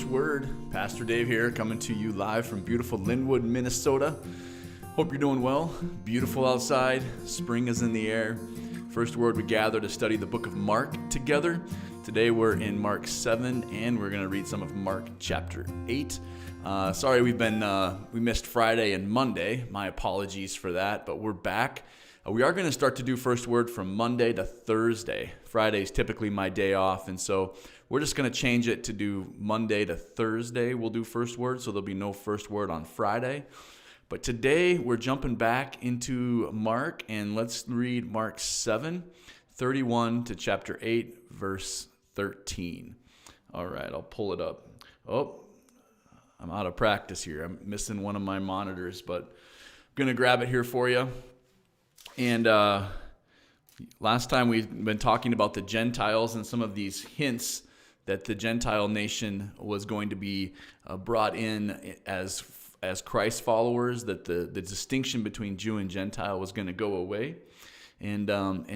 First Word. Pastor Dave here, coming to you live from beautiful Linwood, Minnesota. Hope you're doing well. Beautiful outside. Spring is in the air. First Word, we gather to study the book of Mark together. Today we're in Mark 7, and we're going to read some of Mark chapter 8. Sorry we missed Friday and Monday. My apologies for that, but we're back. We are going to start to do First Word from Monday to Thursday. Friday is typically my day off, and so we're just going to change it to do Monday to Thursday. We'll do First Word, so there'll be no First Word on Friday. But today we're jumping back into Mark, and let's read Mark 7, 31 to chapter 8, verse 13. All right, I'll pull it up. Oh, I'm out of practice here. I'm missing one of my monitors, but I'm going to grab it here for you. And last time we've been talking about the Gentiles and some of these hints that the Gentile nation was going to be brought in as Christ followers, that the distinction between Jew and Gentile was going to go away. And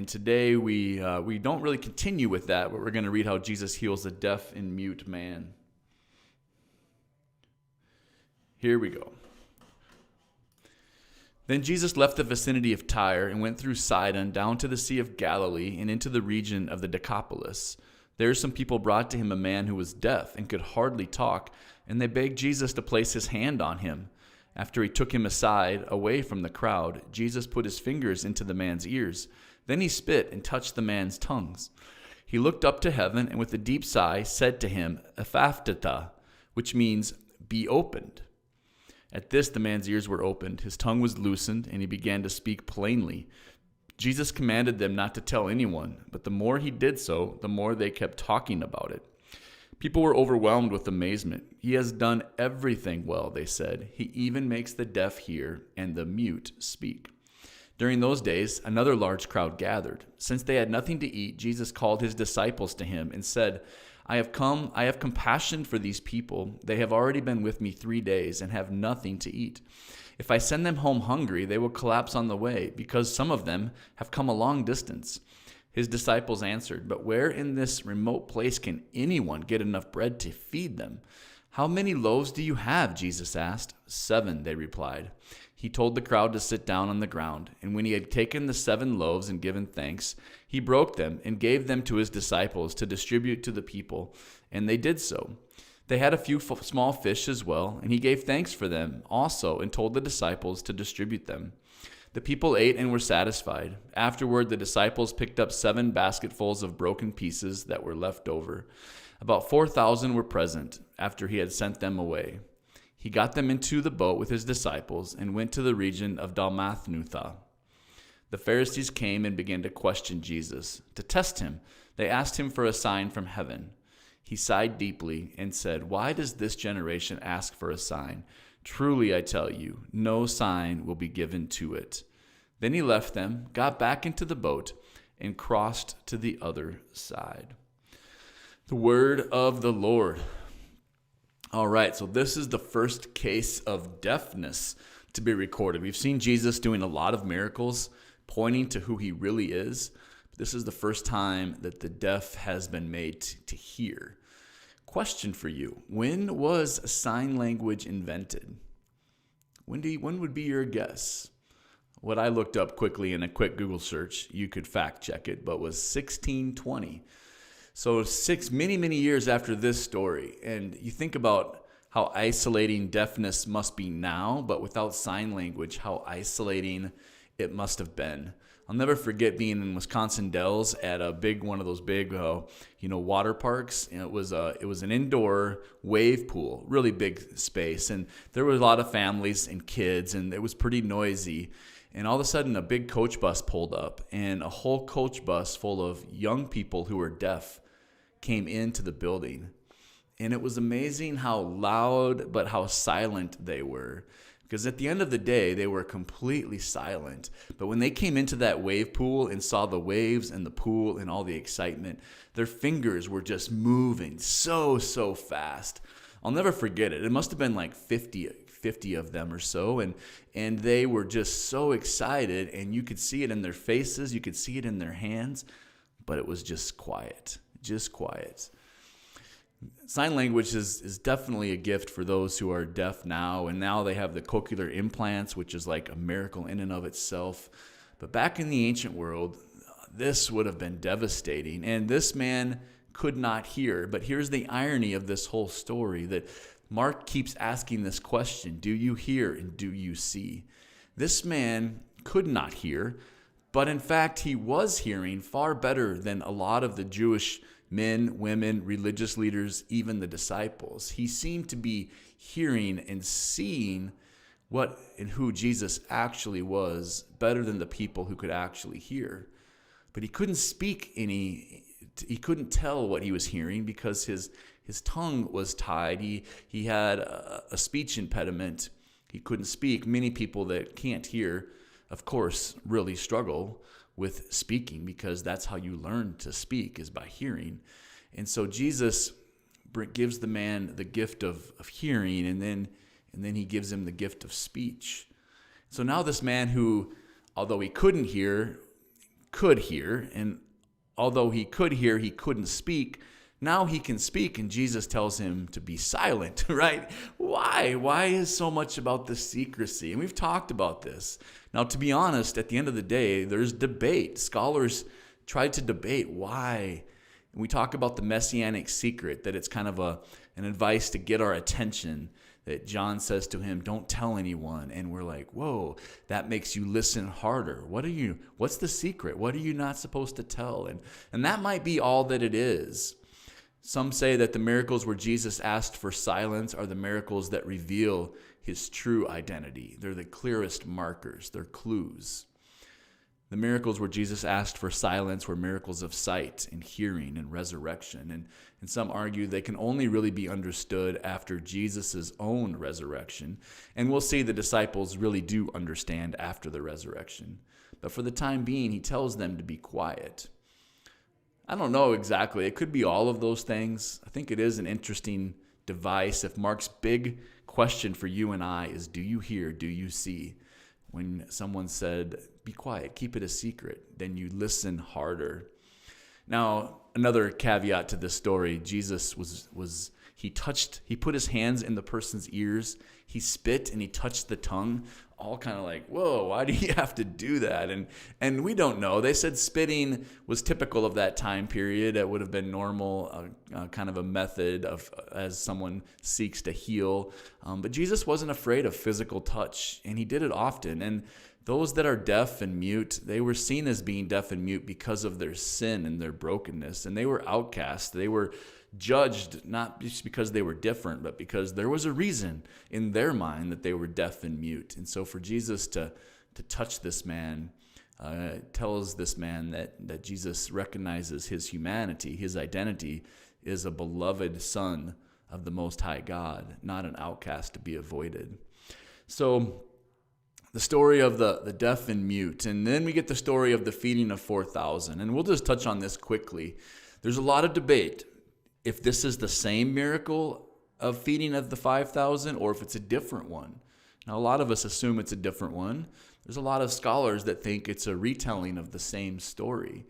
today we don't really continue with that, but we're going to read how Jesus heals a deaf and mute man. Here we go. Then Jesus left the vicinity of Tyre and went through Sidon down to the Sea of Galilee and into the region of the Decapolis. There some people brought to him a man who was deaf and could hardly talk, and they begged Jesus to place his hand on him. After he took him aside, away from the crowd, Jesus put his fingers into the man's ears. Then he spit and touched the man's tongues. He looked up to heaven and with a deep sigh said to him, "Ephphatha," which means, "Be opened." At this, the man's ears were opened, his tongue was loosened, and he began to speak plainly. Jesus commanded them not to tell anyone, but the more he did so, the more they kept talking about it. People were overwhelmed with amazement. "He has done everything well," they said. "He even makes the deaf hear and the mute speak." During those days, another large crowd gathered. Since they had nothing to eat, Jesus called his disciples to him and said, I have compassion for these people. They have already been with me 3 days and have nothing to eat. If I send them home hungry, they will collapse on the way, because some of them have come a long distance. His disciples answered, "But where in this remote place can anyone get enough bread to feed them?" "How many loaves do you have?" Jesus asked. 7, they replied. He told the crowd to sit down on the ground, and when he had taken the 7 loaves and given thanks, he broke them and gave them to his disciples to distribute to the people, and they did so. They had a few small fish as well, and he gave thanks for them also and told the disciples to distribute them. The people ate and were satisfied. Afterward, the disciples picked up 7 basketfuls of broken pieces that were left over. About 4,000 were present after he had sent them away. He got them into the boat with his disciples and went to the region of Dalmanutha. The Pharisees came and began to question Jesus. To test him, they asked him for a sign from heaven. He sighed deeply and said, "Why does this generation ask for a sign? Truly, I tell you, no sign will be given to it." Then he left them, got back into the boat, and crossed to the other side. The word of the Lord. All right, so this is the first case of deafness to be recorded. We've seen Jesus doing a lot of miracles, pointing to who he really is. This is the first time that the deaf has been made to hear. Question for you. When was sign language invented? When would be your guess? What I looked up quickly in a quick Google search, you could fact check it, but was 1620. So many years after this story. And you think about how isolating deafness must be now, but without sign language, how isolating it must have been. I'll never forget being in Wisconsin Dells at one of those big, water parks. And it was an indoor wave pool, really big space, and there were a lot of families and kids, and it was pretty noisy. And all of a sudden, a big coach bus pulled up, and a whole coach bus full of young people who were deaf came into the building. And it was amazing how loud but how silent they were. Because at the end of the day, they were completely silent. But when they came into that wave pool and saw the waves and the pool and all the excitement, their fingers were just moving so fast. I'll never forget it. It must have been like 50 of them or so. And they were just so excited. And you could see it in their faces. You could see it in their hands. But it was just quiet. Just quiet. Sign language is definitely a gift for those who are deaf now, and now they have the cochlear implants, which is like a miracle in and of itself. But back in the ancient world, this would have been devastating, and this man could not hear. But here's the irony of this whole story, that Mark keeps asking this question: do you hear and do you see? This man could not hear, but in fact he was hearing far better than a lot of the Jewish men, women, religious leaders, even the disciples. He seemed to be hearing and seeing what and who Jesus actually was better than the people who could actually hear. But he couldn't speak he couldn't tell what he was hearing because his tongue was tied. He had a speech impediment. He couldn't speak. Many people that can't hear, of course, really struggle with speaking, because that's how you learn to speak, is by hearing. And so Jesus gives the man the gift of hearing, and then he gives him the gift of speech. So now this man who, although he couldn't hear, could hear, and although he could hear, he couldn't speak. Now he can speak, and Jesus tells him to be silent, right? Why? Why is so much about the secrecy? And we've talked about this. Now, to be honest, at the end of the day, there's debate. Scholars try to debate why. And we talk about the messianic secret, that it's kind of an advice to get our attention, that John says to him, don't tell anyone. And we're like, whoa, that makes you listen harder. What's the secret? What are you not supposed to tell? And that might be all that it is. Some say that the miracles where Jesus asked for silence are the miracles that reveal his true identity. They're the clearest markers. They're clues. The miracles where Jesus asked for silence were miracles of sight and hearing and resurrection. And some argue they can only really be understood after Jesus' own resurrection. And we'll see the disciples really do understand after the resurrection. But for the time being, he tells them to be quiet. I don't know exactly. It could be all of those things. I think it is an interesting device. If Mark's big question for you and I is, do you hear, do you see? When someone said, be quiet, keep it a secret, then you listen harder. Now, another caveat to this story, Jesus he put his hands in the person's ears, he spit and he touched the tongue, all kind of like, whoa, why do you have to do that? And we don't know. They said spitting was typical of that time period. It would have been normal, kind of a method of as someone seeks to heal. But Jesus wasn't afraid of physical touch, and he did it often. And those that are deaf and mute, they were seen as being deaf and mute because of their sin and their brokenness. And they were outcast. They were judged not just because they were different, but because there was a reason in their mind that they were deaf and mute. And so for Jesus to touch this man tells this man that Jesus recognizes his humanity, his identity is a beloved son of the Most High God, not an outcast to be avoided. So the story of the deaf and mute, and then we get the story of the feeding of 4,000. And we'll just touch on this quickly. There's a lot of debate if this is the same miracle of feeding of the 5,000 or if it's a different one. Now, a lot of us assume it's a different one. There's a lot of scholars that think it's a retelling of the same story.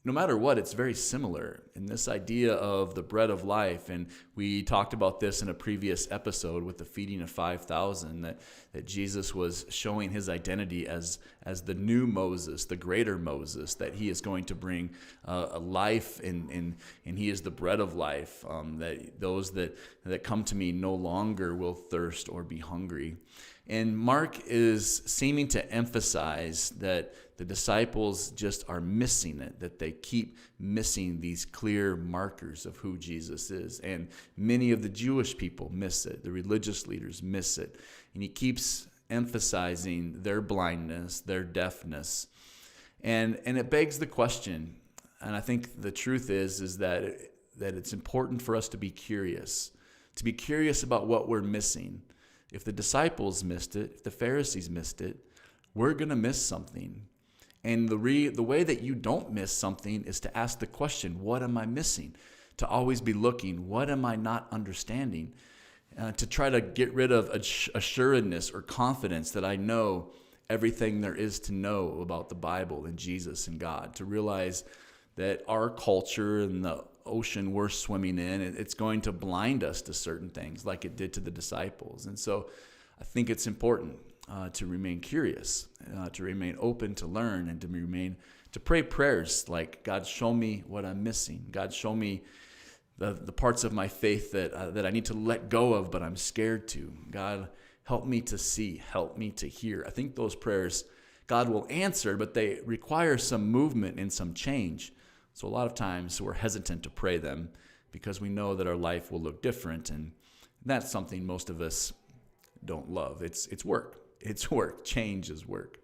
No matter what, it's very similar in this idea of the bread of life. And we talked about this in a previous episode with the feeding of 5,000, that Jesus was showing his identity as the new Moses, the greater Moses, that he is going to bring a life and he is the bread of life, that those that come to me no longer will thirst or be hungry. And Mark is seeming to emphasize that the disciples just are missing it, that they keep missing these clear markers of who Jesus is. And many of the Jewish people miss it. The religious leaders miss it. And he keeps emphasizing their blindness, their deafness. And it begs the question, and I think the truth is that it's important for us to be curious about what we're missing. If the disciples missed it, if the Pharisees missed it, we're going to miss something. And the way that you don't miss something is to ask the question, what am I missing? To always be looking, what am I not understanding? To try to get rid of assuredness or confidence that I know everything there is to know about the Bible and Jesus and God. To realize that our culture and the ocean we're swimming in. It's going to blind us to certain things like it did to the disciples. And so I think it's important to remain curious, to remain open to learn, and to pray prayers like, God, show me what I'm missing. God, show me the parts of my faith that I need to let go of, but I'm scared to. God, help me to see, help me to hear. I think those prayers God will answer, but they require some movement and some change. So a lot of times we're hesitant to pray them because we know that our life will look different, and that's something most of us don't love. It's work. It's work. Change is work.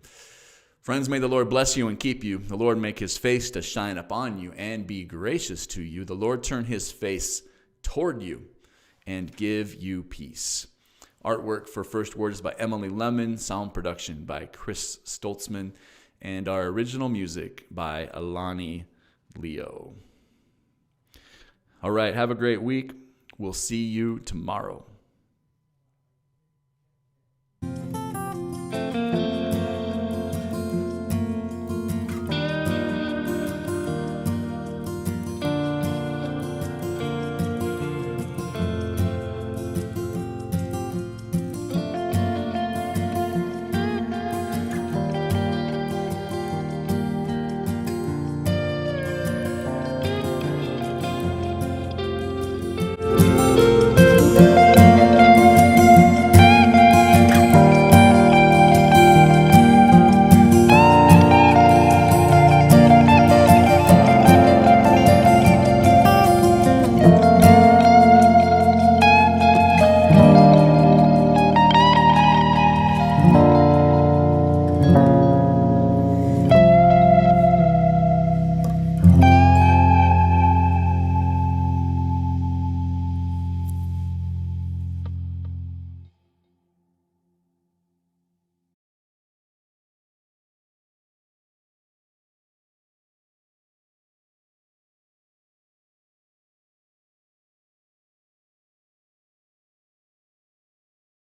Friends, may the Lord bless you and keep you. The Lord make his face to shine upon you and be gracious to you. The Lord turn his face toward you and give you peace. Artwork for First Word is by Emily Lemon. Sound production by Chris Stoltzman. And our original music by Alani Leo. All right, have a great week. We'll see you tomorrow.